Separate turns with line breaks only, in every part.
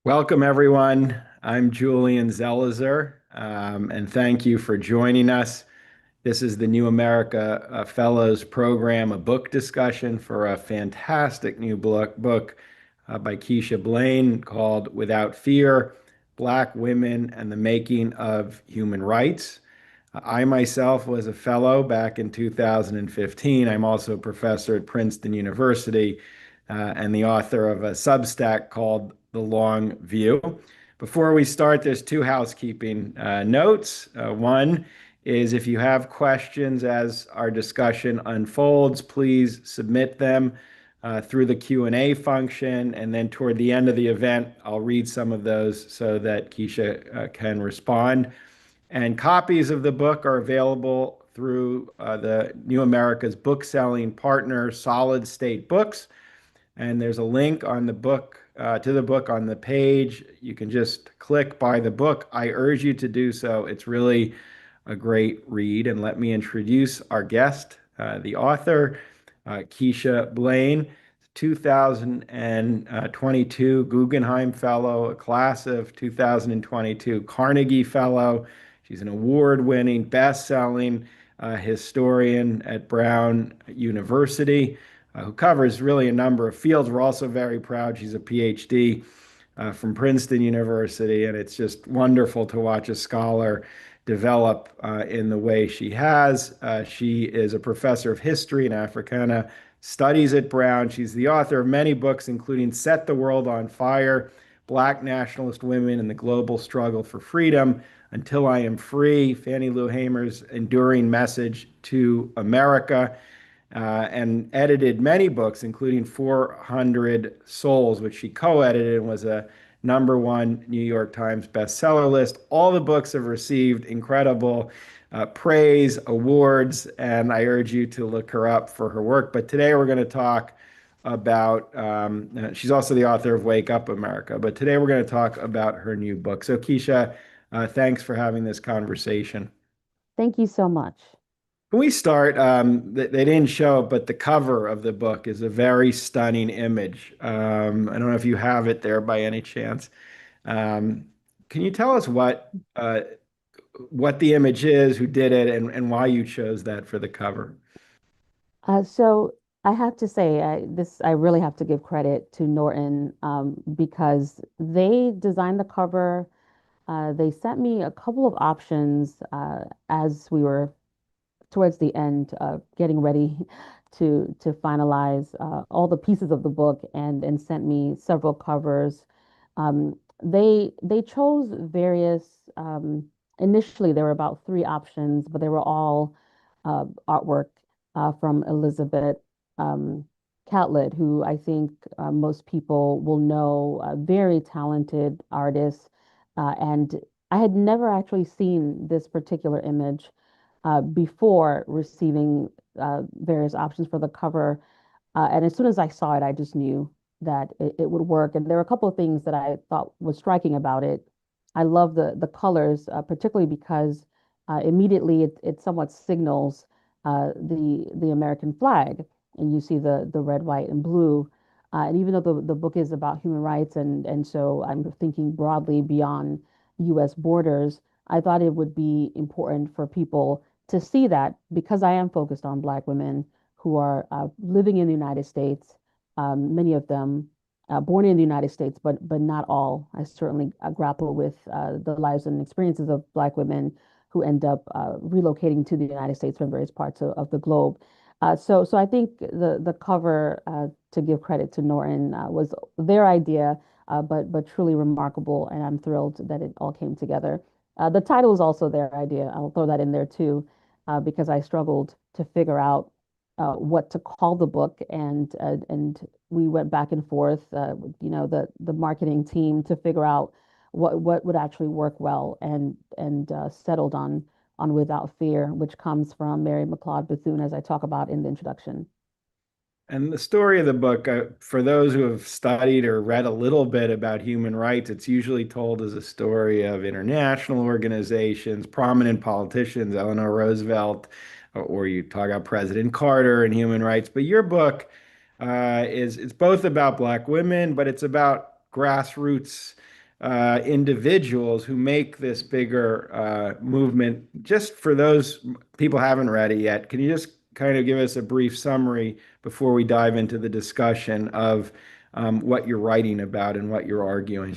Welcome, everyone. I'm Julian Zelizer, and thank you for joining us. This is the New America Fellows Program, a book discussion for a fantastic new book by Keisha Blaine called Without Fear: Black Women and the Making of Human Rights. I myself was a fellow back in 2015. I'm also a professor at Princeton University and the author of a Substack called The Long View. Before we start, there's two housekeeping notes. One is if you have questions as our discussion unfolds, please submit them through the Q&A function, and then toward the end of the event, I'll read some of those so that Keisha can respond. And copies of the book are available through the New America's book-selling partner, Solid State Books. And there's a link on the book to the book on the page. You can just click buy the book. I urge you to do so. It's really a great read. And let me introduce our guest, the author, Keisha Blaine, 2022 Guggenheim Fellow, a class of 2022 Carnegie Fellow. She's an award-winning, best-selling historian at Brown University who covers really a number of fields. We're also very proud she's a PhD from Princeton University, and it's just wonderful to watch a scholar develop in the way she has. She is a professor of history and Africana studies at Brown. She's the author of many books, including Set the World on Fire, Black Nationalist Women and the Global Struggle for Freedom, Until I Am Free, Fannie Lou Hamer's Enduring Message to America, and edited many books, including 400 Souls, which she co-edited and was a #1 New York Times bestseller list. All the books have received incredible praise, awards, and I urge you to look her up for her work. But today we're going to talk about, she's also the author of Wake Up America, but today we're going to talk about her new book. So Keisha, thanks for having this conversation.
Thank you so much.
Can we start? They didn't show it, but the cover of the book is a very stunning image. I don't know if you have it there by any chance. Um, can you tell us what the image is, who did it, and why you chose that for the cover?
So I have to say, I really have to give credit to Norton because they designed the cover. They sent me a couple of options as we were towards the end, getting ready to finalize all the pieces of the book and sent me several covers. They chose various. Initially, there were about three options, but they were all artwork from Elizabeth um, Catlett, who I think most people will know, a very talented artist. And I had never actually seen this particular image before receiving various options for the cover. And as soon as I saw it, I just knew that it would work. And there were a couple of things that I thought was striking about it. I love the colors, particularly because immediately it somewhat signals the American flag, and you see the red, white, and blue. And even though the book is about human rights, and so I'm thinking broadly beyond U.S. borders, I thought it would be important for people to see that because I am focused on Black women who are living in the United States, many of them born in the United States, but not all. I certainly grapple with the lives and experiences of Black women who end up relocating to the United States from various parts of the globe. So I think the cover, to give credit to Norton, was their idea, but truly remarkable, and I'm thrilled that it all came together. The title is also their idea. I'll throw that in there too, because I struggled to figure out what to call the book, and we went back and forth, the marketing team to figure out what would actually work well, and settled on Without Fear, which comes from Mary McLeod Bethune, as I talk about in the introduction.
And the story of the book, for those who have studied or read a little bit about human rights, it's usually told as a story of international organizations, prominent politicians, Eleanor Roosevelt, or you talk about President Carter and human rights. But your book is it's both about Black women, but it's about grassroots individuals who make this bigger movement. Just for those people who haven't read it yet, can you just kind of give us a brief summary before we dive into the discussion of what you're writing about and what you're arguing?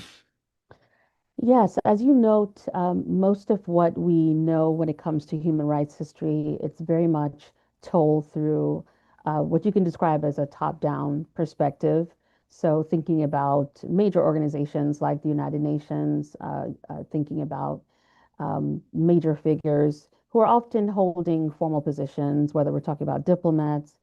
Yes, as you note, most of what we know when it comes to human rights history, it's very much told through what you can describe as a top-down perspective. So, thinking about major organizations like the United Nations, thinking about major figures who are often holding formal positions, whether we're talking about diplomats,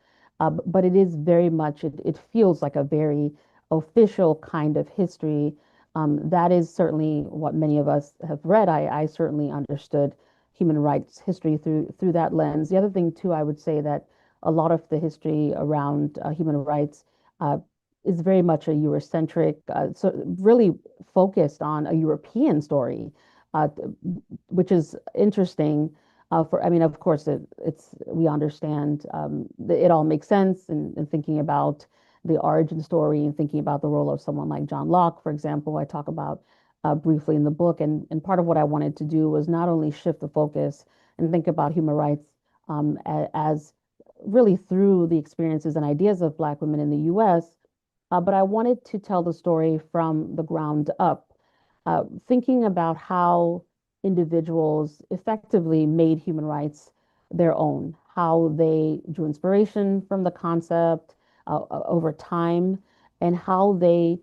but it is very much, it feels like a very official kind of history. That is certainly what many of us have read. I certainly understood human rights history through that lens. The other thing, too, I would say that a lot of the history around human rights uh, is very much a Eurocentric, so really focused on a European story, uh, which is interesting. I mean, of course, we understand it all makes sense in thinking about the origin story and thinking about the role of someone like John Locke, for example. I talk about briefly in the book, and part of what I wanted to do was not only shift the focus and think about human rights as really through the experiences and ideas of Black women in the U.S., but I wanted to tell the story from the ground up, thinking about how individuals effectively made human rights their own, how they drew inspiration from the concept over time, and how they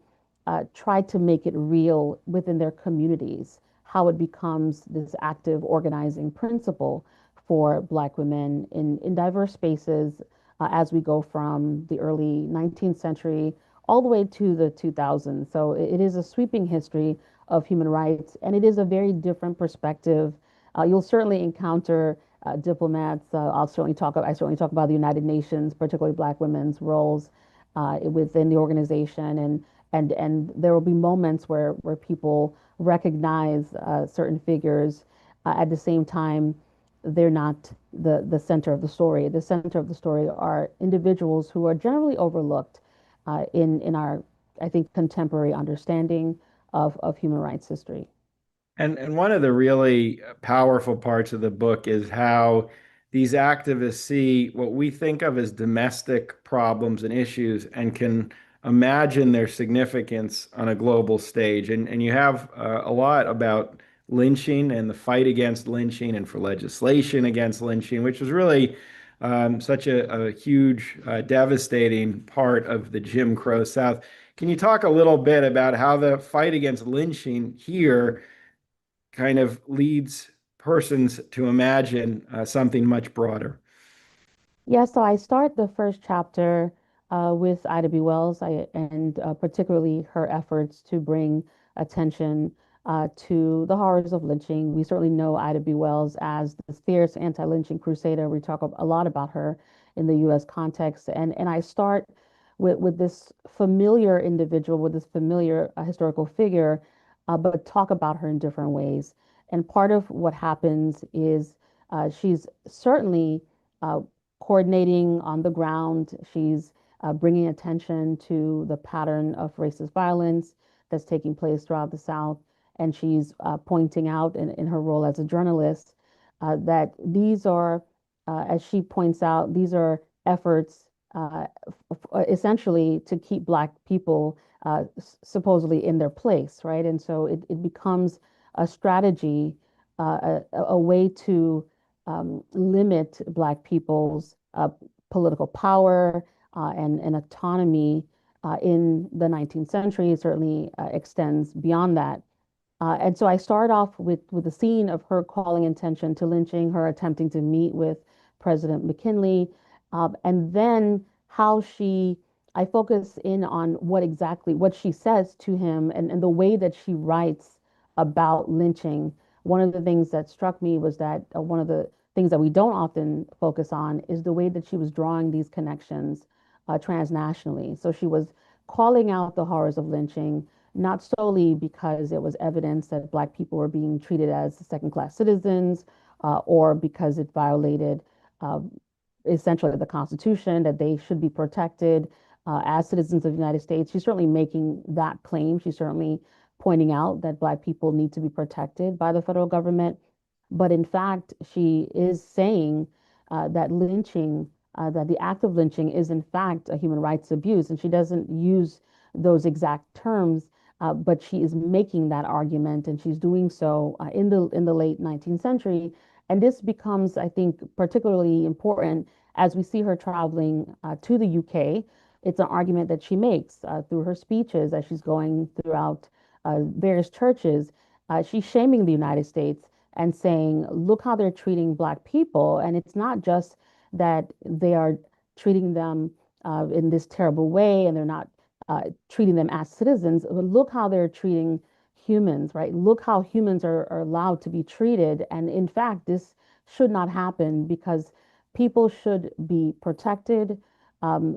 tried to make it real within their communities, how it becomes this active organizing principle for Black women in diverse spaces as we go from the early 19th century all the way to the 2000s. So it is a sweeping history of human rights, and it is a very different perspective. You'll certainly encounter diplomats. I certainly talk about the United Nations, particularly Black women's roles within the organization, and there will be moments where people recognize certain figures. At the same time, they're not the center of the story. The center of the story are individuals who are generally overlooked in our, I think, contemporary understanding of human rights history.
And one of the really powerful parts of the book is how these activists see what we think of as domestic problems and issues and can imagine their significance on a global stage. And you have a lot about lynching and the fight against lynching and for legislation against lynching, which was really such a huge, devastating part of the Jim Crow South. Can you talk a little bit about how the fight against lynching here kind of leads persons to imagine something much broader?
Yeah, so I start the first chapter with Ida B. Wells and particularly her efforts to bring attention to the horrors of lynching. We certainly know Ida B. Wells as the fierce anti-lynching crusader. We talk a lot about her in the U.S. context, and I start with this familiar individual, with this familiar historical figure, but talk about her in different ways. And part of what happens is she's certainly uh, coordinating on the ground. She's bringing attention to the pattern of racist violence that's taking place throughout the South. And she's pointing out in her role as a journalist that these are, as she points out, these are efforts essentially to keep Black people supposedly in their place, right? And so it becomes a strategy, a way to limit Black people's political power and autonomy in the 19th century. It certainly extends beyond that. And so I start off with the scene of her calling attention to lynching, her attempting to meet with President McKinley, and then how I focus in on what she says to him and the way that she writes about lynching. One of the things that struck me was that one of the things that we don't often focus on is the way that she was drawing these connections transnationally. So she was calling out the horrors of lynching not solely because it was evidence that Black people were being treated as second-class citizens or because it violated uh, essentially the Constitution, that they should be protected, as citizens of the United States. She's certainly making that claim. She's certainly pointing out that Black people need to be protected by the federal government. But in fact, she is saying that lynching, that the act of lynching is in fact a human rights abuse. And she doesn't use those exact terms, but she is making that argument, and she's doing so in the late 19th century. And this becomes, I think, particularly important as we see her traveling to the UK. It's an argument that she makes through her speeches as she's going throughout various churches. She's shaming the United States and saying, look how they're treating Black people. And it's not just that they are treating them in this terrible way and they're not treating them as citizens, but look how they're treating humans, right? Look how humans are allowed to be treated. And in fact, this should not happen because people should be protected.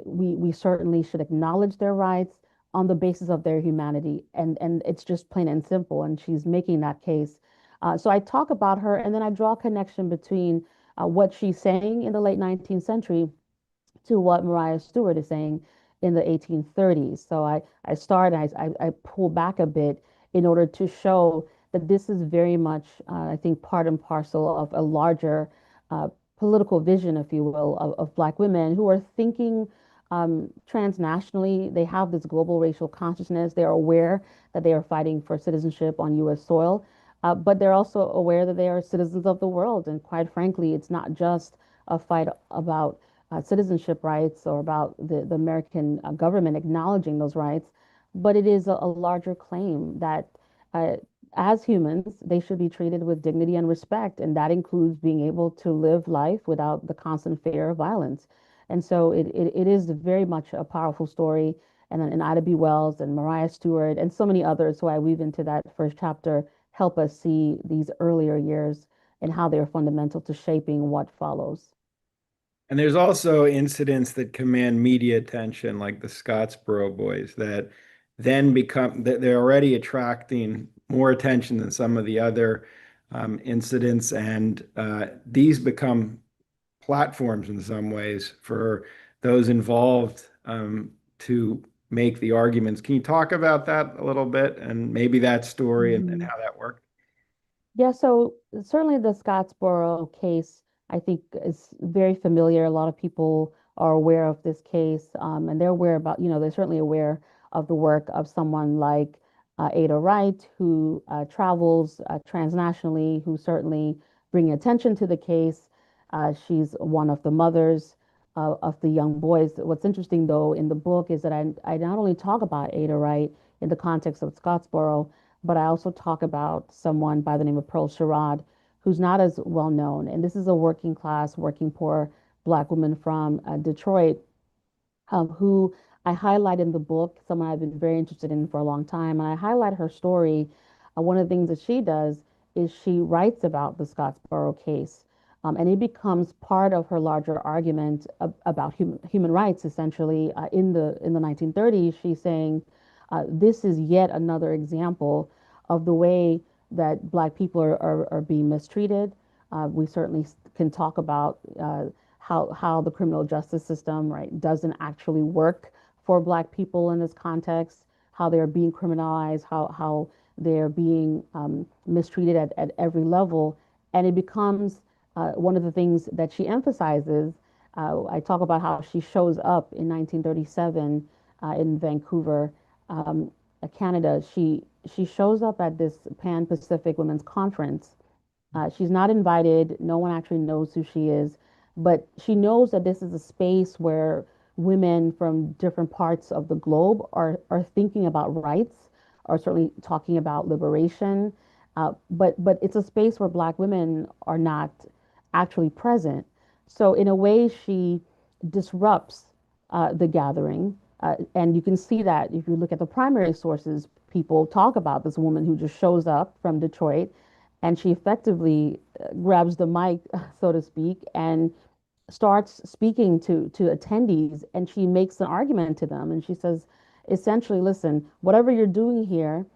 We certainly should acknowledge their rights on the basis of their humanity. And it's just plain and simple. And she's making that case. So I talk about her and then I draw a connection between what she's saying in the late 19th century to what Mariah Stewart is saying in the 1830s. So I start, I pull back a bit in order to show that this is very much, I think, part and parcel of a larger uh, political vision, if you will, of Black women who are thinking transnationally. They have this global racial consciousness. They are aware that they are fighting for citizenship on U.S. soil, but they're also aware that they are citizens of the world. And quite frankly, it's not just a fight about citizenship rights or about the American government acknowledging those rights, but it is a larger claim that uh, as humans, they should be treated with dignity and respect, and that includes being able to live life without the constant fear of violence. And so it is very much a powerful story. And Ida B. Wells and Mariah Stewart and so many others who I weave into that first chapter help us see these earlier years and how they are fundamental to shaping what follows.
And there's also incidents that command media attention, like the Scottsboro boys, that then become that they're already attracting more attention than some of the other incidents, and these become platforms in some ways for those involved to make the arguments. Can you talk about that a little bit and maybe that story and
Mhm.
how that worked?
Yeah, so certainly the Scottsboro case, I think, is very familiar. A lot of people are aware of this case, and they're aware about, they're certainly aware of the work of someone like Ada Wright, who travels transnationally, who certainly bring attention to the case. She's one of the mothers of the young boys. What's interesting, though, in the book is that I not only talk about Ada Wright in the context of Scottsboro, but I also talk about someone by the name of Pearl Sherrod, who's not as well known. And this is a working class, working poor Black woman from Detroit, who I highlight in the book, someone I've been very interested in for a long time. And I highlight her story. One of the things that she does is she writes about the Scottsboro case. And it becomes part of her larger argument about human rights, essentially. In the 1930s, she's saying this is yet another example of the way that Black people are being mistreated. We certainly can talk about how the criminal justice system, right, doesn't actually work for Black people in this context, how they're being criminalized, how they're being mistreated at every level. And it becomes one of the things that she emphasizes. I talk about how she shows up in 1937 in Vancouver, um, Canada. She shows up at this Pan Pacific Women's Conference. She's not invited. No one actually knows who she is, but she knows that this is a space where women from different parts of the globe are thinking about rights, are certainly talking about liberation. But it's a space where Black women are not actually present. So in a way, she disrupts the gathering. And you can see that if you look at the primary sources, people talk about this woman who just shows up from Detroit and she effectively grabs the mic, so to speak, and starts speaking to attendees, and she makes an argument to them, and she says, essentially, listen, whatever you're doing here,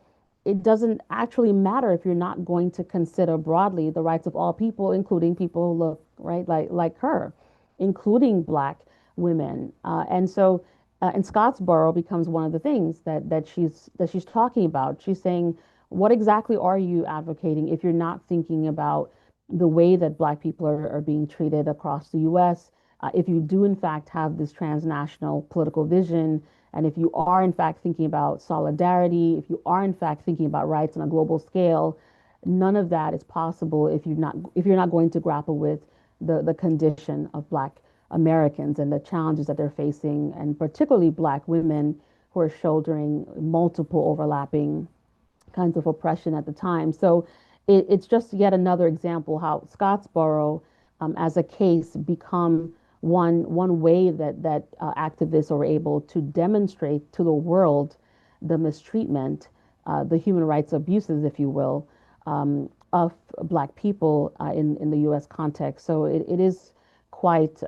it doesn't actually matter if you're not going to consider broadly the rights of all people, including people who look right like her, including Black women. And so And Scottsboro becomes one of the things that she's talking about. She's saying, what exactly are you advocating if you're not thinking about the way that Black people are being treated across the U.S.? If you do in fact have this transnational political vision, and if you are in fact thinking about solidarity, if you are in fact thinking about rights on a global scale, none of that is possible if you're not going to grapple with the condition of Black Americans and the challenges that they're facing, and particularly Black women who are shouldering multiple overlapping kinds of oppression at the time. So it's just yet another example how Scottsboro, as a case, become one way that activists are able to demonstrate to the world the mistreatment, the human rights abuses, if you will, of Black people in the U.S. context. So it is quite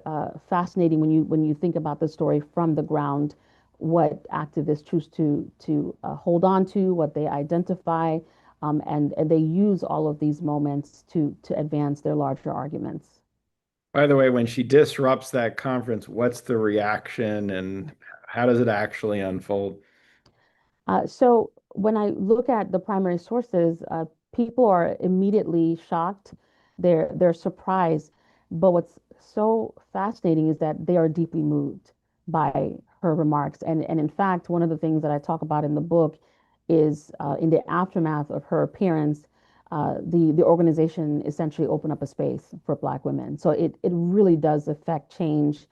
fascinating when you think about the story from the ground, what activists choose to hold on to, what they identify, and they use all of these moments to advance their larger arguments.
By the way, when she disrupts that conference, what's the reaction and how does it actually unfold?
So when I look at the primary sources, people are immediately shocked. They're surprised. But what's so fascinating is that they are deeply moved by her remarks. And in fact, one of the things that I talk about in the book is in the aftermath of her appearance, the organization essentially opened up a space for Black women. So it really does affect change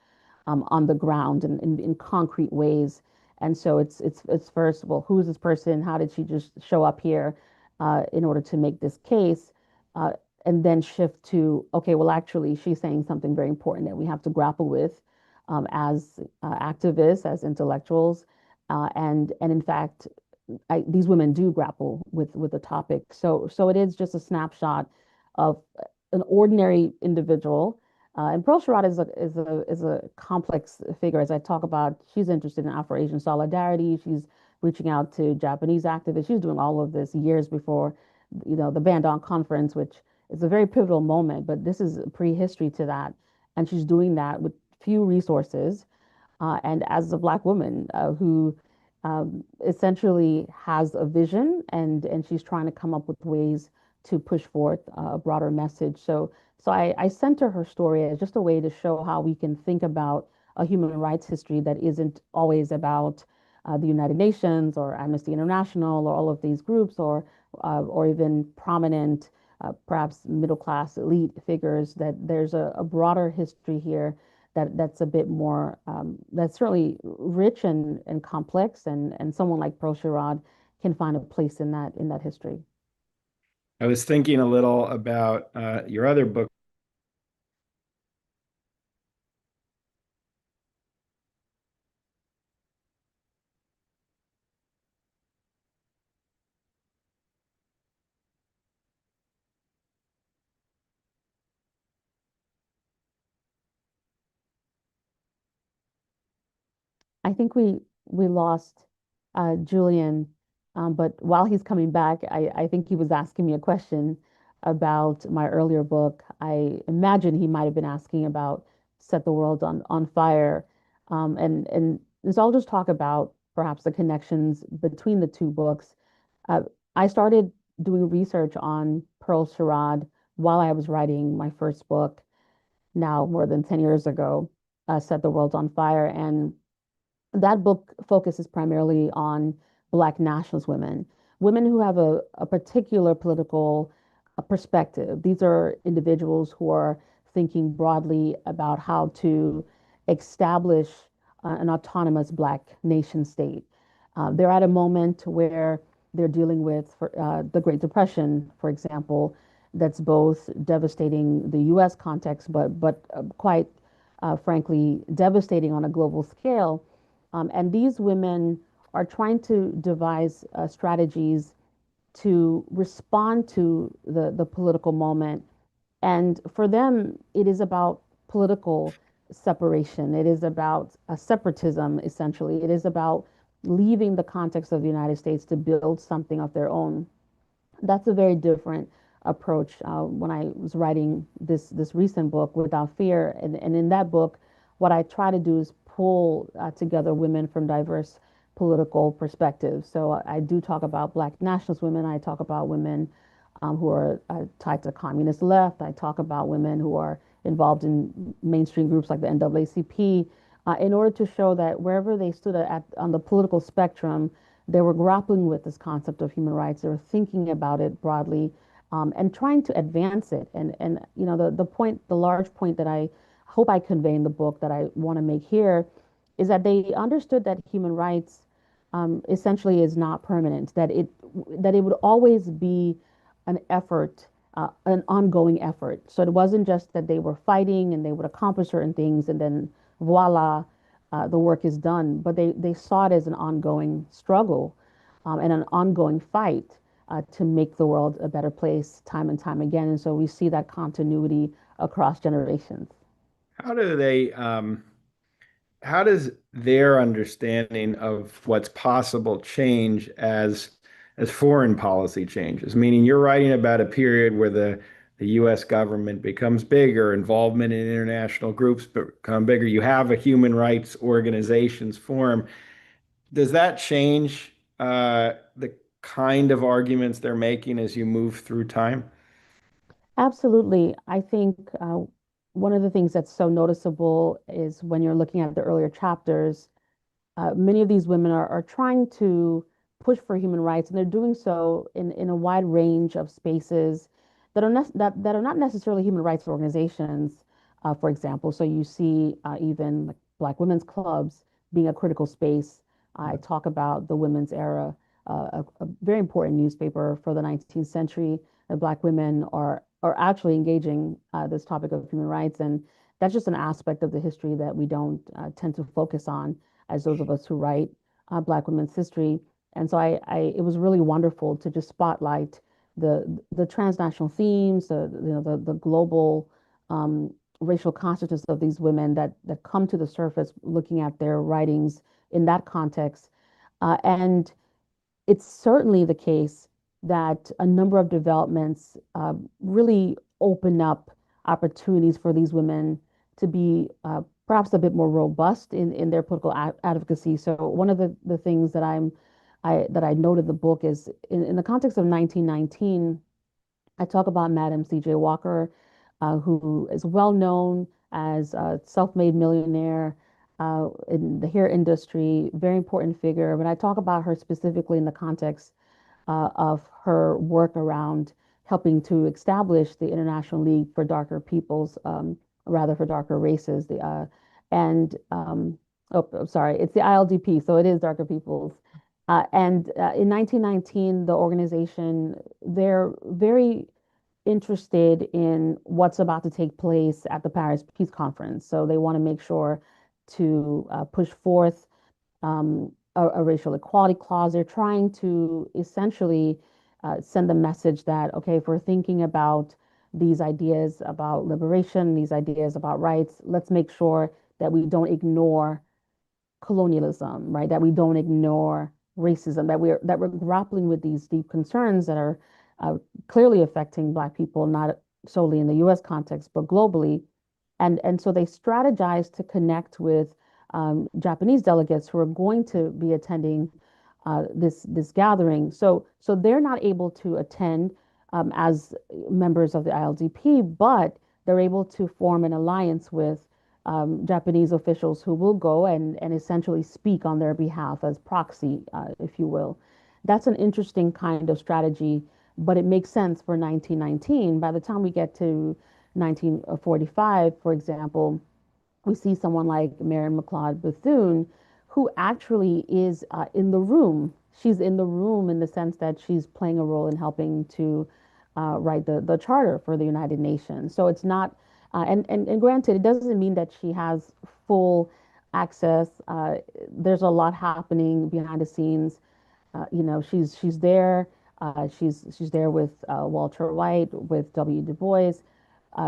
on the ground and in concrete ways. And so it's first, well, who is this person? How did she just show up here in order to make this case? Uh, and then shift to, okay, well, actually, she's saying something very important that we have to grapple with as activists, as intellectuals, and in fact, these women do grapple with the topic. So it is just a snapshot of an ordinary individual. And Pearl Sherrod is a complex figure. As I talk about, she's interested in Afro-Asian solidarity. She's reaching out to Japanese activists. She's doing all of this years before, the Bandung conference, which is a very pivotal moment. But this is prehistory to that, and she's doing that with few resources and as a Black woman who essentially has a vision, and she's trying to come up with ways to push forth a broader message. So I center her story as just a way to show how we can think about a human rights history that isn't always about the United Nations or Amnesty International or all of these groups or even prominent, perhaps middle class elite figures. That there's a broader history here that's a bit more that's certainly rich and complex, and someone like Pearl Sherrod can find a place in that history.
I was thinking a little about your other book.
I think we lost Julian, but while he's coming back, I think he was asking me a question about my earlier book. I imagine he might have been asking about Set the World on Fire, and so I'll just talk about perhaps the connections between the two books. Uh, I started doing research on Pearl Sherrod while I was writing my first book, now more than 10 years ago, Set the World on Fire, and that book focuses primarily on Black nationalist women, women who have a particular political perspective. These are individuals who are thinking broadly about how to establish an autonomous Black nation state. They're at a moment where they're dealing with the Great Depression, for example, that's both devastating the U.S. context, but quite frankly devastating on a global scale. And these women are trying to devise strategies to respond to the political moment. And for them, it is about political separation. It is about separatism, essentially. It is about leaving the context of the United States to build something of their own. That's a very different approach. When I was writing this recent book, Without Fear, and in that book, what I try to do is pull together women from diverse political perspectives. So I do talk about Black nationalist women. I talk about women who are tied to the communist left. I talk about women who are involved in mainstream groups like the NAACP, in order to show that wherever they stood on the political spectrum, they were grappling with this concept of human rights. They were thinking about it broadly, and trying to advance it. And you know, the point, the large point that I hope I convey in the book that I want to make here is that they understood that human rights essentially is not permanent, that it would always be an effort, an ongoing effort. So it wasn't just that they were fighting and they would accomplish certain things and then voila, the work is done. But they saw it as an ongoing struggle, and an ongoing fight to make the world a better place time and time again. And so we see that continuity across generations.
How do they, how does their understanding of what's possible change as foreign policy changes? Meaning you're writing about a period where the US government becomes bigger, involvement in international groups become bigger. You have a human rights organizations form. Does that change the kind of arguments they're making as you move through time?
Absolutely. I think one of the things that's so noticeable is when you're looking at the earlier chapters, many of these women are trying to push for human rights, and they're doing so in a wide range of spaces that are not necessarily human rights organizations, for example. So you see even like Black women's clubs being a critical space. I talk about the Women's Era, a very important newspaper for the 19th century. That Black women are actually engaging this topic of human rights, and that's just an aspect of the history that we don't tend to focus on as those of us who write Black women's history. And so it was really wonderful to just spotlight the transnational themes, the global racial consciousness of these women that come to the surface looking at their writings in that context. And it's certainly the case that a number of developments really open up opportunities for these women to be perhaps a bit more robust in their political advocacy. So one of the things that I noted in the book is in the context of 1919, I talk about Madam C.J. Walker, who is well known as a self-made millionaire in the hair industry, very important figure. But I talk about her specifically in the context of her work around helping to establish the International League for Darker Peoples, rather for darker races. And oh, I'm sorry, it's the ILDP, so it is Darker Peoples. And in 1919, the organization, they're very interested in what's about to take place at the Paris Peace Conference. So they want to make sure to push forth a racial equality clause. They're trying to essentially send the message that, okay, if we're thinking about these ideas about liberation, these ideas about rights, let's make sure that we don't ignore colonialism, right? That we don't ignore racism, that we're grappling with these deep concerns that are clearly affecting Black people, not solely in the U.S. context, but globally. And so they strategize to connect with Japanese delegates who are going to be attending this gathering. So they're not able to attend as members of the ILDP, but they're able to form an alliance with Japanese officials who will go and essentially speak on their behalf as proxy, if you will. That's an interesting kind of strategy, but it makes sense for 1919. By the time we get to 1945, for example, we see someone like Mary McLeod Bethune, who actually is in the room. She's in the room in the sense that she's playing a role in helping to write the charter for the United Nations. So it's not, and granted, it doesn't mean that she has full access. There's a lot happening behind the scenes. She's there. She's there with Walter White, with W. Du Bois,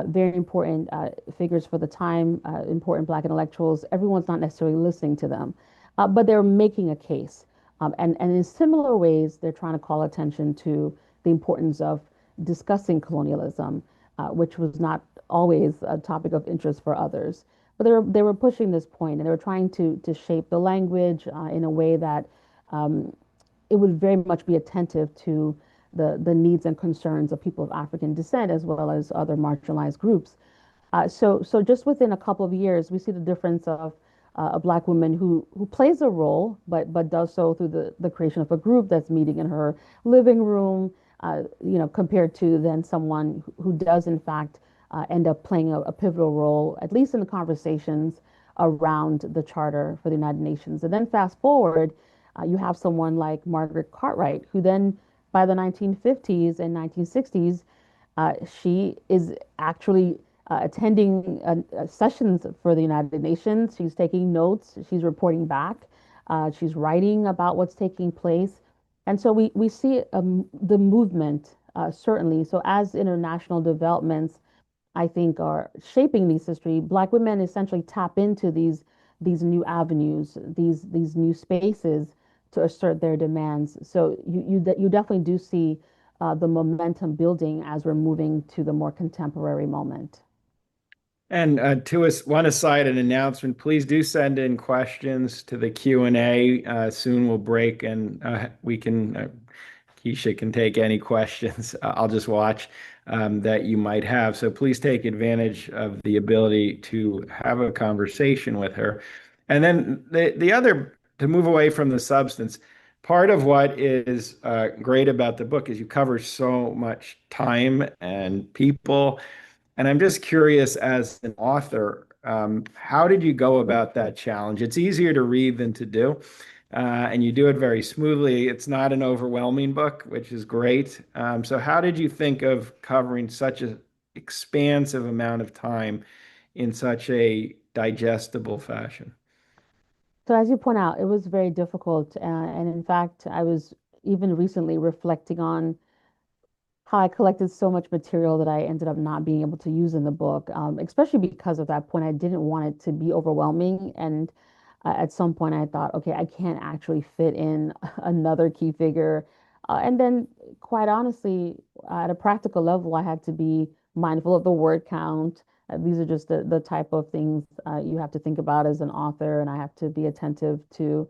very important figures for the time, important Black intellectuals. Everyone's not necessarily listening to them, but they're making a case. And in similar ways, they're trying to call attention to the importance of discussing colonialism, which was not always a topic of interest for others. but they were pushing this point, and they were trying to shape the language in a way that um, it would very much be attentive to the needs and concerns of people of African descent as well as other marginalized groups. So just within a couple of years, we see the difference of a Black woman who plays a role, but does so through the creation of a group that's meeting in her living room, compared to then someone who does in fact end up playing a pivotal role, at least in the conversations around the Charter for the United Nations. And then fast forward, you have someone like Margaret Cartwright, who then by the 1950s and 1960s she is actually attending sessions for the United Nations. She's taking notes. She's reporting back. She's writing about what's taking place. And so we see the movement, certainly. So as international developments, I think, are shaping these history, Black women essentially tap into these new avenues, these new spaces to assert their demands. So you definitely do see the momentum building as we're moving to the more contemporary moment.
And to us, one aside, an announcement. Please do send in questions to the Q&A. Soon we'll break, and we can Keisha can take any questions. I'll just watch that you might have. So please take advantage of the ability to have a conversation with her. And then the other, to move away from the substance, part of what is great about the book is you cover so much time and people. And I'm just curious, as an author, how did you go about that challenge? It's easier to read than to do, and you do it very smoothly. It's not an overwhelming book, which is great. So, how did you think of covering such an expansive amount of time in such a digestible fashion?
So as you point out, it was very difficult, and in fact, I was even recently reflecting on how I collected so much material that I ended up not being able to use in the book, especially because of that point. I didn't want it to be overwhelming. And at some point, I thought, okay, I can't actually fit in another key figure. And then, quite honestly, at a practical level, I had to be mindful of the word count. These are just the type of things you have to think about as an author, and I have to be attentive to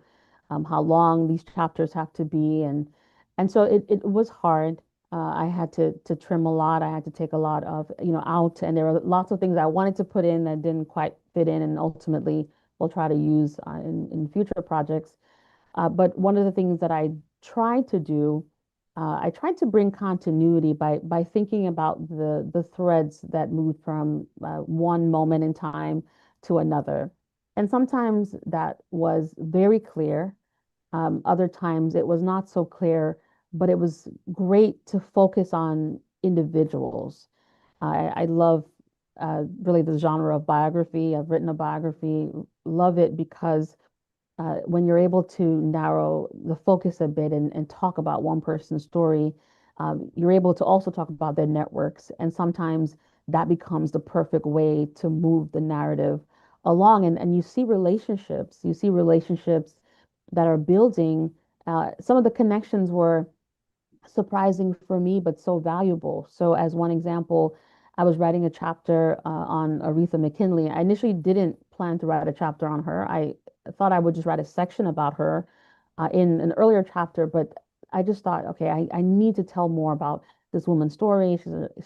how long these chapters have to be. And so it was hard. I had to trim a lot. I had to take a lot of, out, and there were lots of things I wanted to put in that didn't quite fit in, and ultimately we'll try to use in future projects. But one of the things that tried to do, I tried to bring continuity by thinking about the threads that moved from one moment in time to another. And sometimes that was very clear. Other times it was not so clear, but it was great to focus on individuals. I love really the genre of biography. I've written a biography, love it because when you're able to narrow the focus a bit and talk about one person's story, you're able to also talk about their networks. And sometimes that becomes the perfect way to move the narrative along. And you see relationships that are building. Some of the connections were surprising for me, but so valuable. So, as one example, I was writing a chapter on Aretha McKinley. I initially didn't plan to write a chapter on her. I thought I would just write a section about her in an earlier chapter, but I just thought, okay, I need to tell more about this woman's story.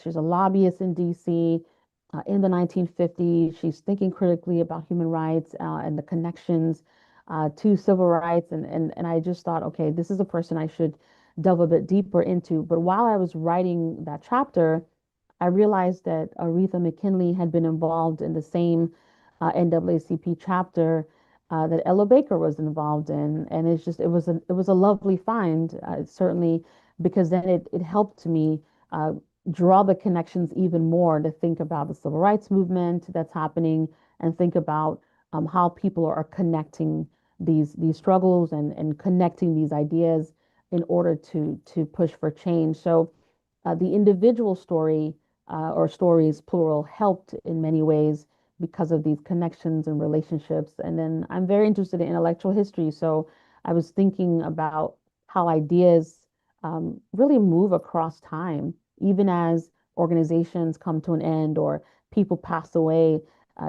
She's a lobbyist in DC. In the 1950s, she's thinking critically about human rights and the connections to civil rights. And I just thought, okay, this is a person I should delve a bit deeper into. But while I was writing that chapter, I realized that Aretha McKinley had been involved in the same NAACP chapter that Ella Baker was involved in, and it was a lovely find, certainly because then it helped me draw the connections even more to think about the civil rights movement that's happening and think about how people are connecting these struggles and connecting these ideas in order to push for change. So the individual story or stories, plural, helped in many ways because of these connections and relationships. And then I'm very interested in intellectual history. So I was thinking about how ideas really move across time, even as organizations come to an end or people pass away.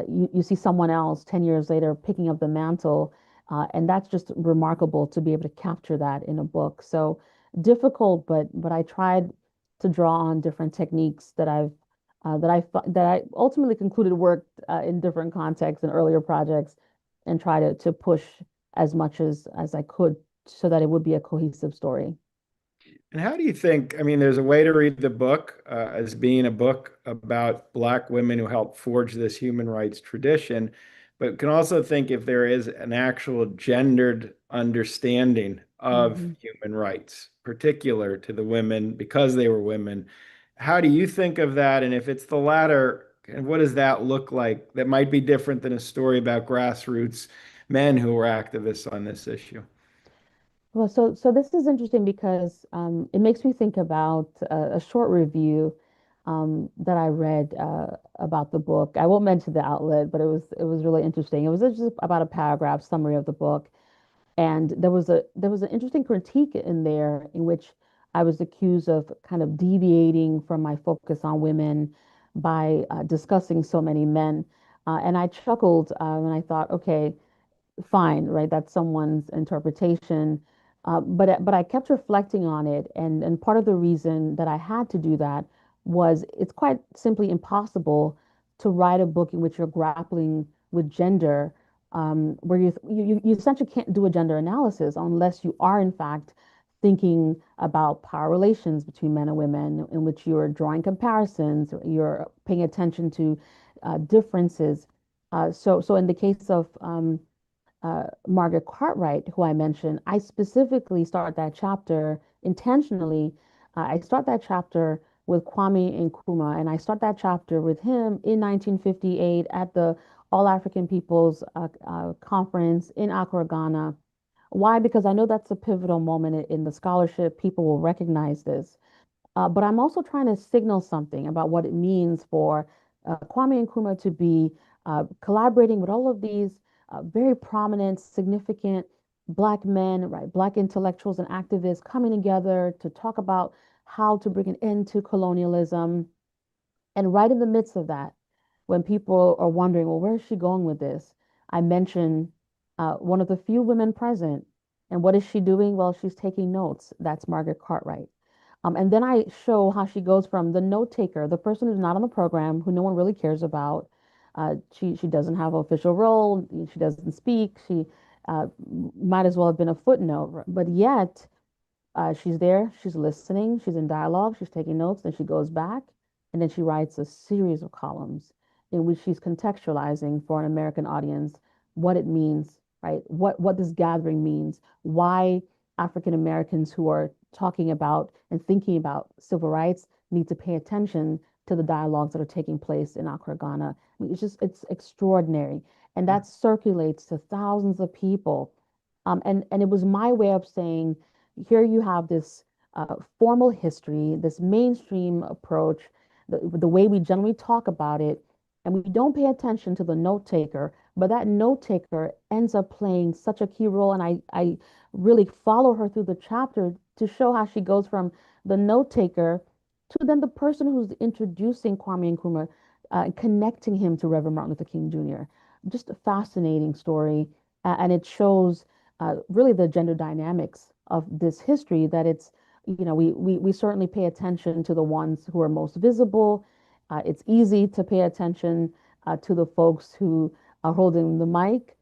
you see someone else 10 years later picking up the mantle. And that's just remarkable to be able to capture that in a book. So difficult, but I tried to draw on different techniques that I ultimately concluded worked in different contexts and earlier projects, and try to push as much as I could so that it would be a cohesive story.
And how do you think, I mean, there's a way to read the book as being a book about Black women who helped forge this human rights tradition, but can also think if there is an actual gendered understanding of
Mhm.
human rights, particular to the women because they were women. How do you think of that? And if it's the latter, and what does that look like? That might be different than a story about grassroots men who were activists on this issue.
Well, so this is interesting because it makes me think about a short review that I read about the book. I won't mention the outlet, but it was really interesting. It was just about a paragraph summary of the book, and there was an interesting critique in there in which I was accused of kind of deviating from my focus on women by discussing so many men, and I chuckled and I thought, okay, fine, right? That's someone's interpretation. But I kept reflecting on it, and part of the reason that I had to do that was it's quite simply impossible to write a book in which you're grappling with gender, where you essentially can't do a gender analysis unless you are in fact thinking about power relations between men and women, in which you're drawing comparisons, you're paying attention to differences. So in the case of Margaret Cartwright, who I mentioned, I specifically start that chapter intentionally. I start that chapter with Kwame Nkrumah, and I start that chapter with him in 1958 at the All African Peoples Conference in Accra, Ghana. Why? Because I know that's a pivotal moment in the scholarship. People will recognize this. But I'm also trying to signal something about what it means for Kwame Nkrumah to be collaborating with all of these very prominent, significant Black men, right? Black intellectuals and activists coming together to talk about how to bring an end to colonialism. And right in the midst of that, when people are wondering, well, where is she going with this? I mention one of the few women present. And what is she doing? Well, she's taking notes. That's Margaret Cartwright. And then I show how she goes from the note taker, the person who's not on the program, who no one really cares about. She doesn't have an official role. She doesn't speak. She might as well have been a footnote. But yet, she's there, she's listening, she's in dialogue, she's taking notes, then she goes back, and then she writes a series of columns in which she's contextualizing for an American audience what it means, right? What this gathering means, why African Americans who are talking about and thinking about civil rights need to pay attention to the dialogues that are taking place in Accra, Ghana. I mean, it's extraordinary. And that circulates to thousands of people. And it was my way of saying, here you have this formal history, this mainstream approach, the way we generally talk about it, and we don't pay attention to the note taker, but that note taker ends up playing such a key role. And I really follow her through the chapter to show how she goes from the note taker to then the person who's introducing Kwame Nkrumah, connecting him to Reverend Martin Luther King Jr. Just a fascinating story. And it shows really the gender dynamics of this history, that it's, we certainly pay attention to the ones who are most visible. It's easy to pay attention to the folks who are holding the mic,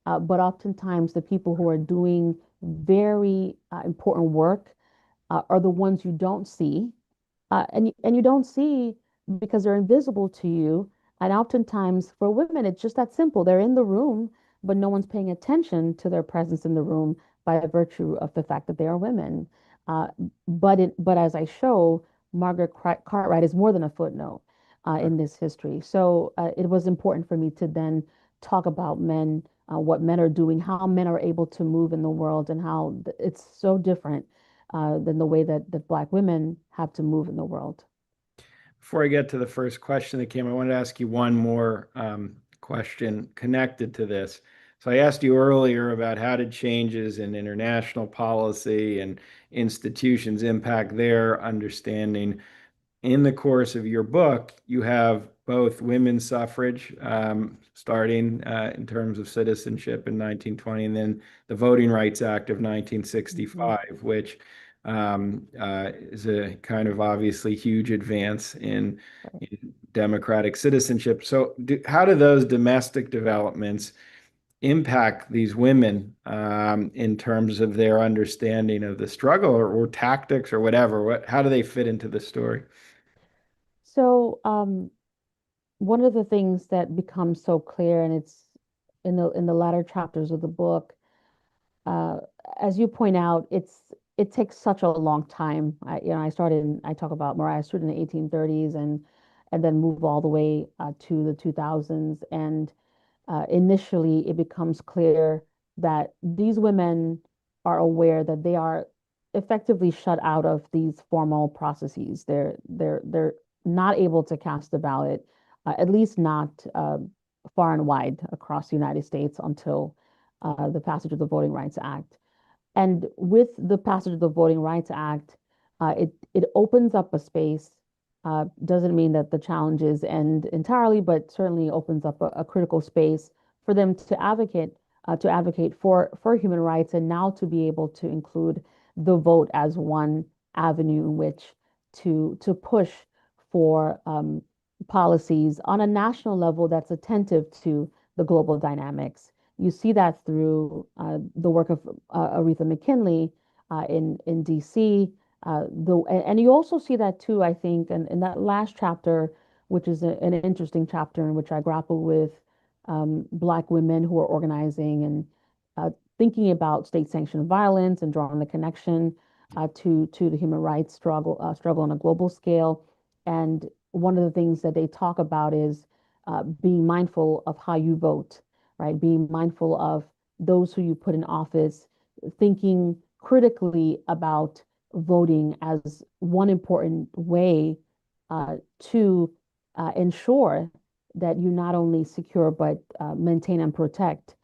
but oftentimes the people who are doing very important work are the ones you don't see, and you don't see because they're invisible to you. And oftentimes for women, it's just that simple. They're in the room, but no one's paying attention to their presence in the room by virtue of the fact that they are women. Uh, but as I show, Margaret Cartwright is more than a footnote in this history. So it was important for me to then talk about men, what men are doing, how men are able to move in the world, and how it's so different than the way that Black women have to move in the world.
Before I get to the first question that came, I wanted to ask you one more question connected to this. So I asked you earlier about how did changes in international policy and institutions impact their understanding. in the course of your book, you have both women's suffrage, starting in terms of citizenship in 1920, and then the Voting Rights Act of
Mhm.
1965, which is a kind of obviously huge advance
Right.
in democratic citizenship. So, how do those domestic developments impact these women in terms of their understanding of the struggle or tactics or whatever? How do they fit into the story?
So, one of the things that becomes so clear, and it's in the latter chapters of the book, uh, as you point out, it takes such a long time. I talk about Mariah Stewart in the 1830s and then move all the way to the 2000s. And initially it becomes clear that these women are aware that they are effectively shut out of these formal processes. They're not able to cast a ballot, at least not far and wide across the United States until the passage of the Voting Rights Act. And with the passage of the Voting Rights Act, it opens up a space. Doesn't mean that the challenges end entirely, but certainly opens up a critical space for them to advocate for human rights, and now to be able to include the vote as one avenue in which to push for policies on a national level that's attentive to the global dynamics. You see that through the work of Aretha McKinley in DC. And you also see that too, I think, in that last chapter, which is an interesting chapter in which I grapple with Black women who are organizing and uh, thinking about state-sanctioned violence and drawing the connection to the human rights struggle on a global scale. And one of the things that they talk about is being mindful of how you vote, right? Being mindful of those who you put in office, thinking critically about voting as one important way to ensure that you not only secure but maintain and protect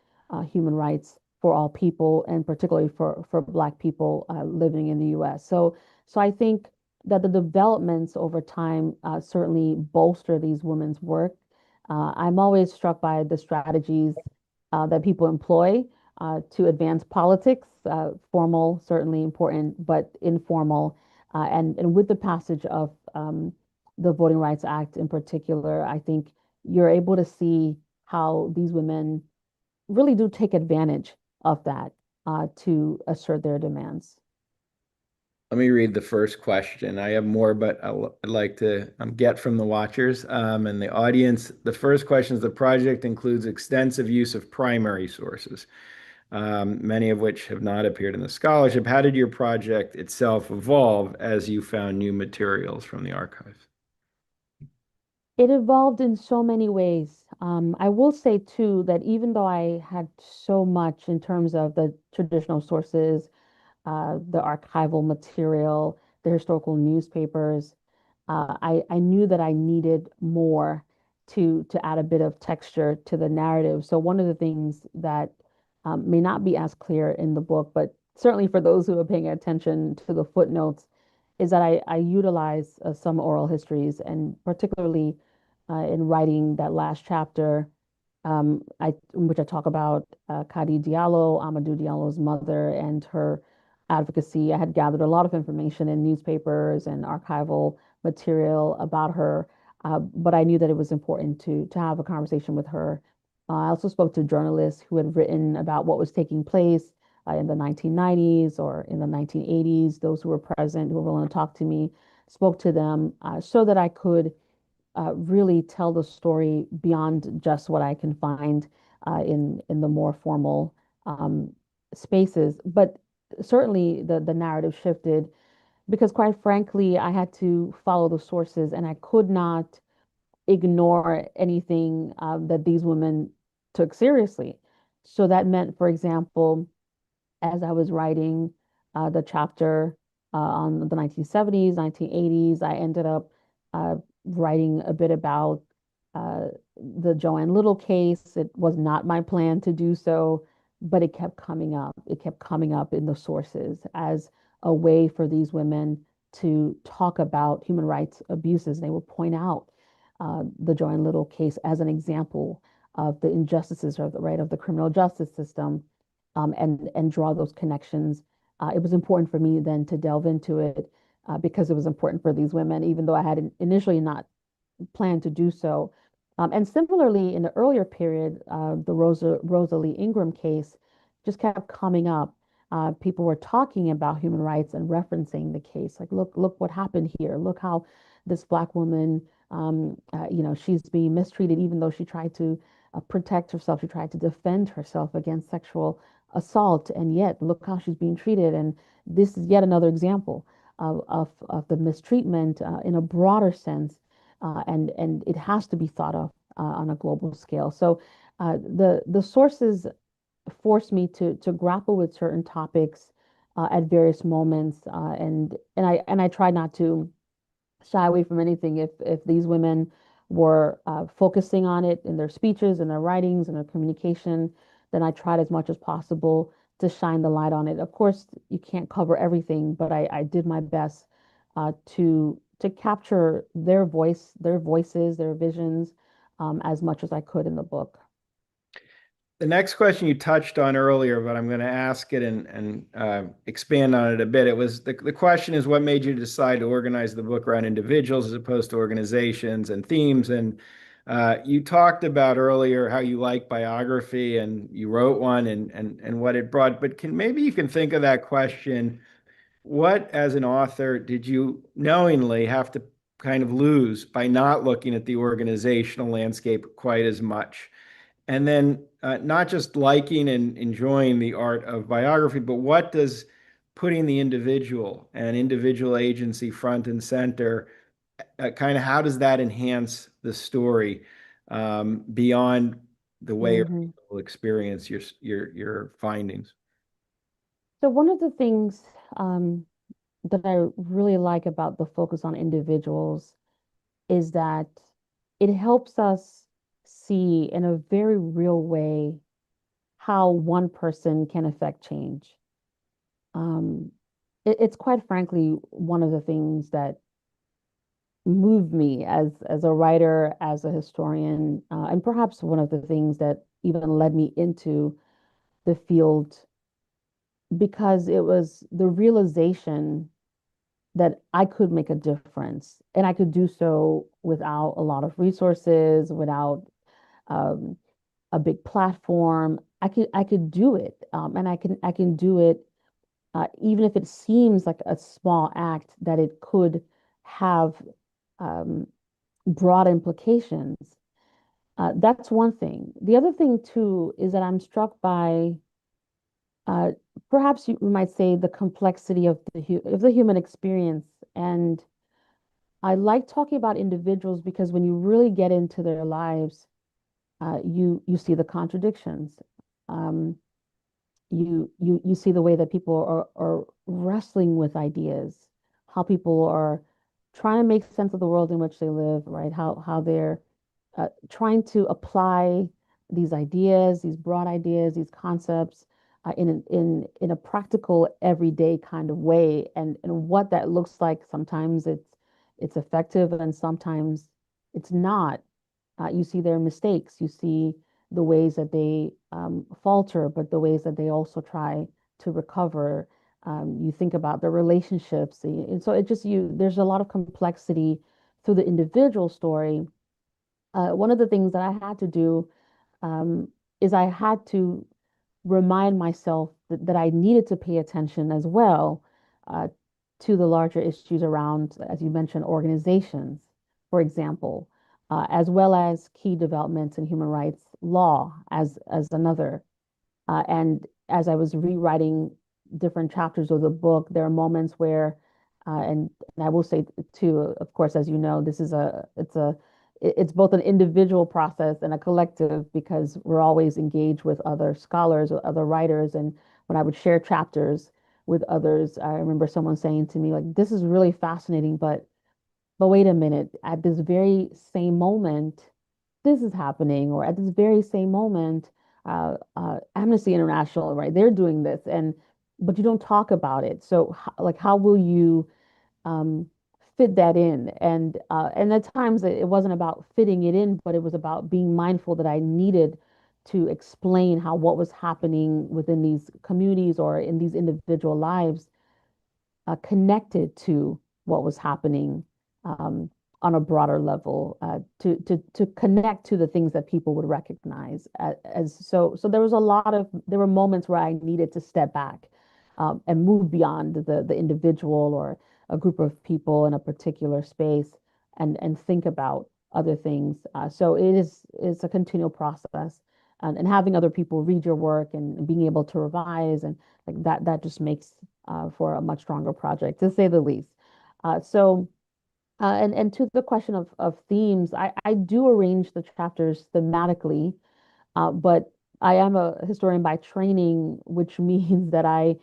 human rights for all people, and particularly for Black people living in the U.S. So I think that the developments over time certainly bolster these women's work. I'm always struck by the strategies that people employ to advance politics, formal, certainly important, but informal. And with the passage of the Voting Rights Act in particular, I think you're able to see how these women really do take advantage of that to assert their demands.
Let me read the first question. I have more, but I'd like to get from the watchers and the audience. The first question is: the project includes extensive use of primary sources, many of which have not appeared in the scholarship. How did your project itself evolve as you found new materials from the archives?
It evolved in so many ways. I will say too that even though I had so much in terms of the traditional sources, the archival material, the historical newspapers, I knew that I needed more to add a bit of texture to the narrative. So one of the things that may not be as clear in the book, but certainly for those who are paying attention to the footnotes, is that I utilize some oral histories, and particularly in writing that last chapter, in which I talk about Kadi Diallo, Amadou Diallo's mother, and her advocacy. I had gathered a lot of information in newspapers and archival material about her, but I knew that it was important to have a conversation with her. I also spoke to journalists who had written about what was taking place in the 1990s or in the 1980s. Those who were present, who were willing to talk to me, spoke to them so that I could really tell the story beyond just what I can find in the more formal um, spaces. But certainly the narrative shifted because, quite frankly, I had to follow the sources, and I could not ignore anything that these women took seriously. So that meant, for example, as I was writing the chapter on the 1970s, 1980s, I ended up writing a bit about uh, the Joanne Little case. It was not my plan to do so, but it kept coming up. It kept coming up in the sources as a way for these women to talk about human rights abuses. They will point out the Joanne Little case as an example of the injustices of the right of the criminal justice system, and draw those connections. It was important for me then to delve into it because it was important for these women, even though I had initially not plan to do so. And similarly, in the earlier period, the Rosalie Ingram case just kept coming up. People were talking about human rights and referencing the case. Like, look what happened here. Look how this Black woman, she's being mistreated, even though she tried to protect herself. She tried to defend herself against sexual assault, and yet look how she's being treated. And this is yet another example of the mistreatment in a broader sense, and it has to be thought of on a global scale. So the sources force me to grapple with certain topics at various moments, and I try not to shy away from anything. If these women were focusing on it in their speeches, in their writings, in their communication, then I tried as much as possible to shine the light on it. Of course, you can't cover everything, but I did my best to capture their voice, their voices, their visions, as much as I could in the book.
The next question you touched on earlier, but I'm going to ask it and expand on it a bit. It was the question is what made you decide to organize the book around individuals as opposed to organizations and themes? And you talked about earlier how you like biography and you wrote one and what it brought. But maybe you can think of that question. What, as an author, did you knowingly have to kind of lose by not looking at the organizational landscape quite as much? And then not just liking and enjoying the art of biography, but what does putting the individual and individual agency front and center, kind of how does that enhance the story beyond the way
Mhm.
people experience your findings?
So one of the things that I really like about the focus on individuals is that it helps us see in a very real way how one person can affect change. Um, it's quite frankly one of the things that moved me as a writer, as a historian, and perhaps one of the things that even led me into the field, because it was the realization that I could make a difference, and I could do so without a lot of resources, without um, a big platform. I could do it, and I can do it even if it seems like a small act, that it could have um, broad implications. That's one thing. The other thing too is that I'm struck by uh, perhaps you might say the complexity of the human experience. And I like talking about individuals because when you really get into their lives, you see the contradictions. Um, you see the way that people are wrestling with ideas, how people are trying to make sense of the world in which they live, right? How they're trying to apply these ideas, these broad ideas, these concepts in a practical, everyday kind of way, and what that looks like. Sometimes it's effective, and sometimes it's not. You see their mistakes, you see the ways that they falter, but the ways that they also try to recover. You think about the relationships, and so it just there's a lot of complexity through the individual story. One of the things that I had to do um, is I had to remind myself that I needed to pay attention as well uh, to the larger issues around, as you mentioned, organizations, for example, as well as key developments in human rights law as another. And as I was rewriting different chapters of the book, there are moments where, and I will say too, of course, as you know, it's both an individual process and a collective, because we're always engaged with other scholars or other writers. And when I would share chapters with others, I remember someone saying to me, like, this is really fascinating, but wait a minute, at this very same moment, this is happening, or at this very same moment, Amnesty International, right? They're doing this, and but you don't talk about it. So, like, how will you um, fit that in. And at times it wasn't about fitting it in, but it was about being mindful that I needed to explain how what was happening within these communities or in these individual lives connected to what was happening um, on a broader level, to connect to the things that people would recognize as so there was a lot of there were moments where I needed to step back and move beyond the individual or a group of people in a particular space and think about other things. So it's a continual process. And having other people read your work and being able to revise and like that just makes for a much stronger project, to say the least. And to the question of themes, I do arrange the chapters thematically, but I am a historian by training, which means that I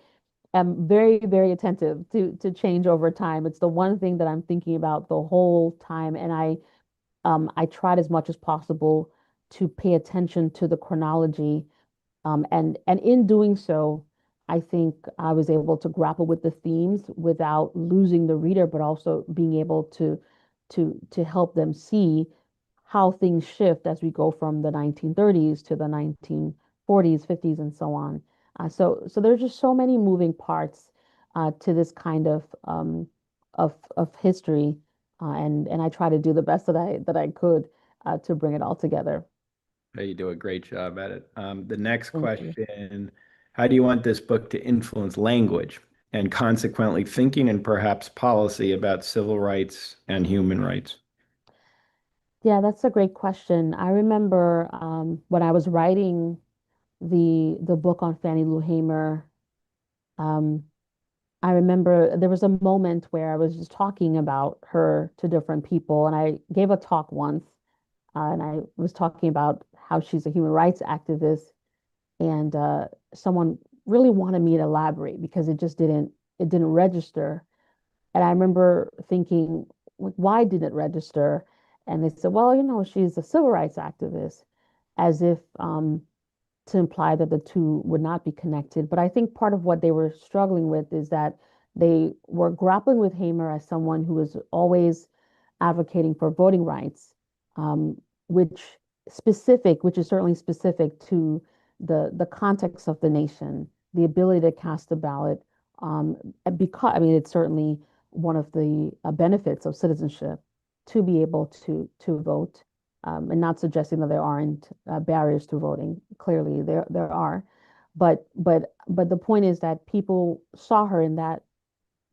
am very, very attentive to change over time. It's the one thing that I'm thinking about the whole time, and I tried as much as possible to pay attention to the chronology and in doing so, I think I was able to grapple with the themes without losing the reader, but also being able to help them see how things shift as we go from the 1930s to the 1940s, 50s, and so on. So there's just so many moving parts to this kind of history, and I try to do the best that I could to bring it all together.
You do a great job at it. The next
Thank you.
question, how do you want this book to influence language and consequently thinking and perhaps policy about civil rights and human rights?
Yeah, that's a great question. I remember when I was writing the book on Fannie Lou Hamer, um, I remember there was a moment where I was just talking about her to different people, and I gave a talk once, and I was talking about how she's a human rights activist, and someone really wanted me to elaborate because it didn't register. And I remember thinking, like, why didn't it register? And they said, well, she's a civil rights activist, as if to imply that the two would not be connected. But I think part of what they were struggling with is that they were grappling with Hamer as someone who was always advocating for voting rights, um, which which is certainly specific to the context of the nation, the ability to cast a ballot. Because I mean, it's certainly one of the benefits of citizenship to be able to vote, and not suggesting that there aren't barriers to voting. Clearly, there are, but the point is that people saw her in that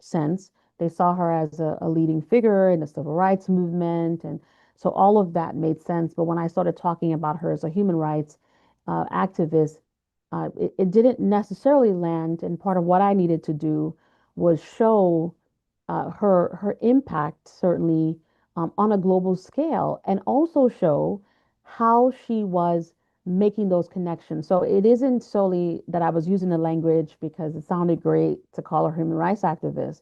sense. They saw her as a leading figure in the civil rights movement. And so all of that made sense. But when I started talking about her as a human rights activist, it didn't necessarily land. And part of what I needed to do was show her impact, certainly on a global scale, and also show how she was making those connections. So it isn't solely that I was using the language because it sounded great to call her human rights activist,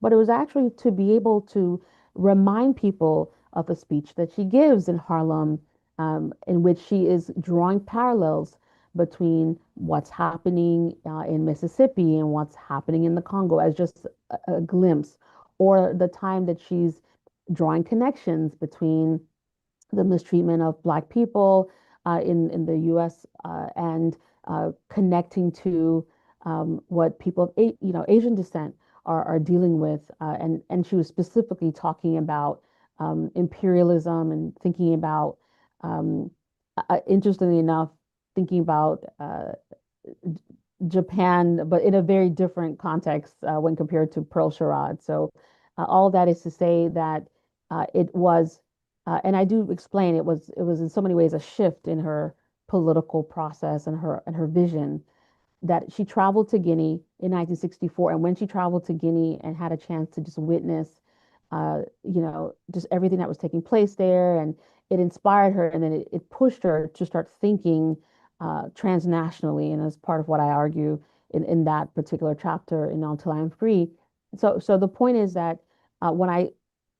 but it was actually to be able to remind people of a speech that she gives in Harlem, in which she is drawing parallels between what's happening in Mississippi and what's happening in the Congo as just a glimpse, or the time that she's drawing connections between the mistreatment of Black people in the U.S. And connecting to what people of Asian descent are dealing with, and she was specifically talking about imperialism and thinking about, um, interestingly enough, thinking about Japan, but in a very different context when compared to Pearl Sherrod. So all of that is to say that it was, and I do explain it was in so many ways a shift in her political process and her vision, that she traveled to Guinea in 1964. And when she traveled to Guinea and had a chance to just witness, just everything that was taking place there, and it inspired her, and then it pushed her to start thinking transnationally. And as part of what I argue in that particular chapter in Until I Am Free. So the point is that when I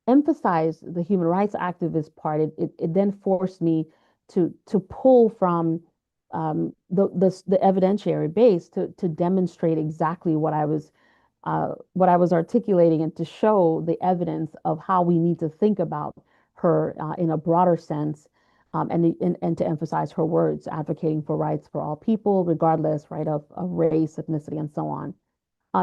emphasize the human rights activist part, it then forced me to pull from the evidentiary base to demonstrate exactly what I was what I was articulating and to show the evidence of how we need to think about her in a broader sense, and to emphasize her words, advocating for rights for all people, regardless, right, of race, ethnicity, and so on.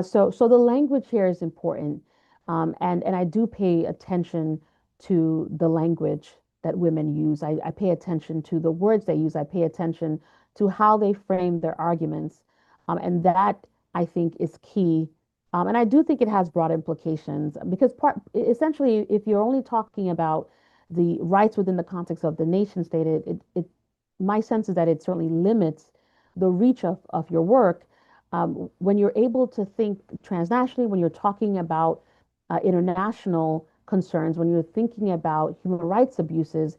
So the language here is important, and I do pay attention to the language that women use. I pay attention to the words they use. I pay attention to how they frame their arguments, and that I think is key. And I do think it has broad implications because essentially, if you're only talking about the rights within the context of the nation state, my sense is that it certainly limits the reach of your work when you're able to think transnationally, when you're talking about international concerns, when you're thinking about human rights abuses,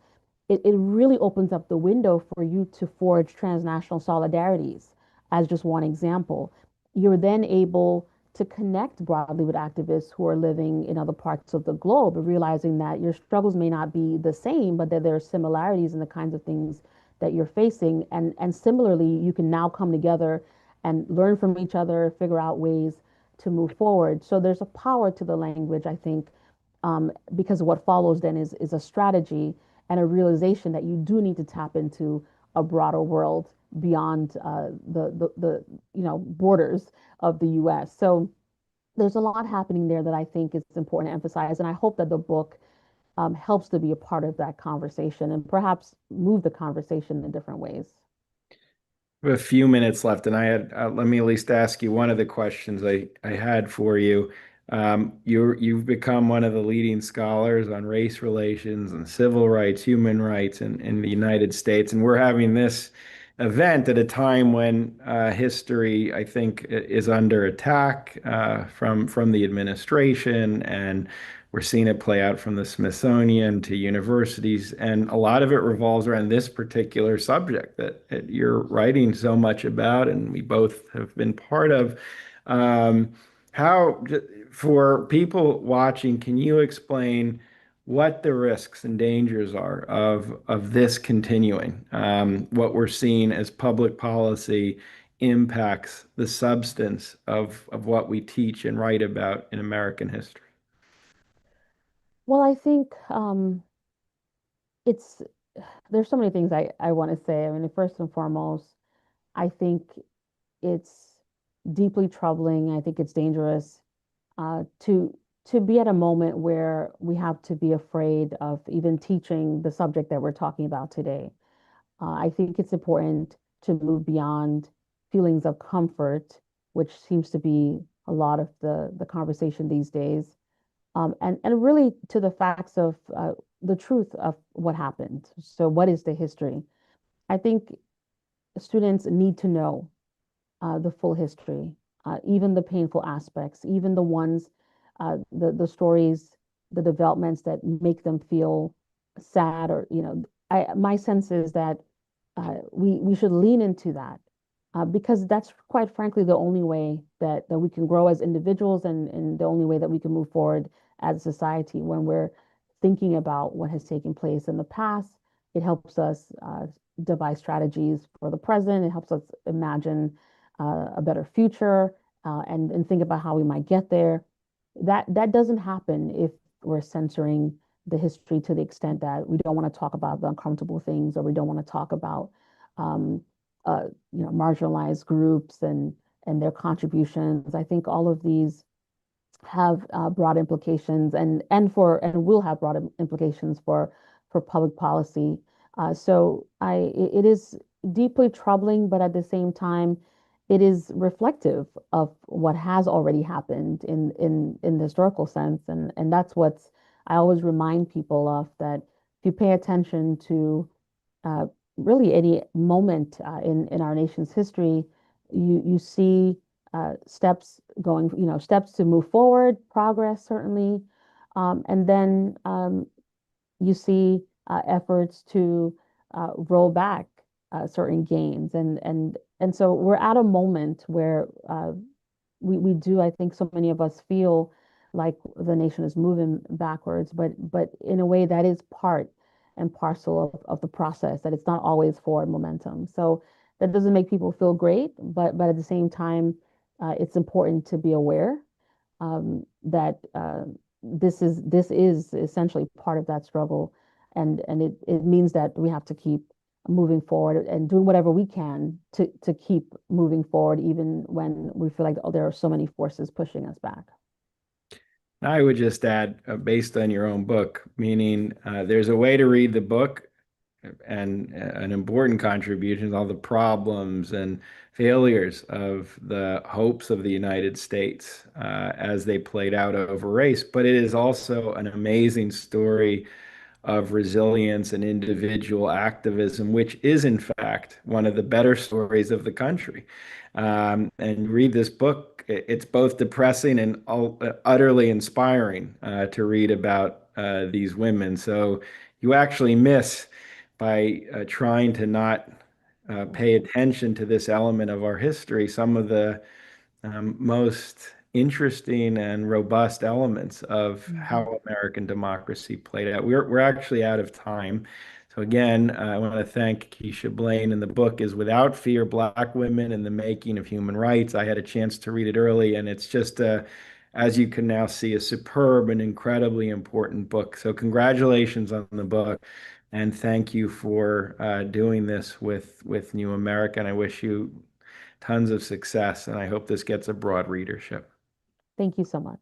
it really opens up the window for you to forge transnational solidarities, as just one example. You're then able to connect broadly with activists who are living in other parts of the globe, realizing that your struggles may not be the same, but that there are similarities in the kinds of things that you're facing. And similarly, you can now come together and learn from each other, figure out ways to move forward. So there's a power to the language, I think, because what follows then is a strategy and a realization that you do need to tap into a broader world beyond the borders of the U.S. So there's a lot happening there that I think is important to emphasize, and I hope that the book helps to be a part of that conversation and perhaps move the conversation in different ways.
We have a few minutes left, and let me at least ask you one of the questions I had for you. You've become one of the leading scholars on race relations and civil rights, human rights in the United States, and we're having this event at a time when history, I think, is under attack from the administration, and we're seeing it play out from the Smithsonian to universities, and a lot of it revolves around this particular subject that you're writing so much about, and we both have been part of. Um, how, for people watching, can you explain what the risks and dangers are of this continuing? What we're seeing as public policy impacts the substance of what we teach and write about in American history.
Well, I think it's there's so many things I want to say. I mean, first and foremost, I think it's deeply troubling. I think it's dangerous to be at a moment where we have to be afraid of even teaching the subject that we're talking about today. I think it's important to move beyond feelings of comfort, which seems to be a lot of the conversation these days, and really to the facts of the truth of what happened. So, what is the history? I think students need to know the full history, even the painful aspects, even the ones, the stories, the developments that make them feel sad, or my sense is that we should lean into that because that's quite frankly the only way that we can grow as individuals, and the only way that we can move forward as a society when we're thinking about what has taken place in the past. It helps us devise strategies for the present. It helps us imagine a better future, and think about how we might get there. That doesn't happen if we're censoring the history to the extent that we don't want to talk about the uncomfortable things, or we don't want to talk about um, marginalized groups and their contributions. I think all of these have broad implications, and will have broad implications for public policy. It is deeply troubling, but at the same time, it is reflective of what has already happened in the historical sense, and that's what's I always remind people of, that if you pay attention to uh, really any moment in our nation's history, you see steps to move forward, progress certainly, and then you see efforts to roll back certain gains, and so we're at a moment where we do, I think, so many of us feel like the nation is moving backwards, but in a way that is part and parcel of the process, that it's not always forward momentum. So that doesn't make people feel great, but at the same time, it's important to be aware. that this is essentially part of that struggle, and it means that we have to keep moving forward and doing whatever we can to keep moving forward, even when we feel like, oh, there are so many forces pushing us back.
I would just add, based on your own book, meaning there's a way to read the book and an important contribution, all the problems and failures of the hopes of the United States as they played out over race. But it is also an amazing story of resilience and individual activism, which is, in fact, one of the better stories of the country. And read this book. It's both depressing and utterly inspiring to read about these women. So you actually miss by trying to not pay attention to this element of our history, some of the most interesting and robust elements of
Mhm.
how American democracy played out. We're actually out of time. So again, I want to thank Keisha Blaine, and the book is Without Fear: Black Women and the Making of Human Rights. I had a chance to read it early, and it's just as you can now see, a superb and incredibly important book. So congratulations on the book, and thank you for doing this with New America. And I wish you tons of success, and I hope this gets a broad readership.
Thank you so much.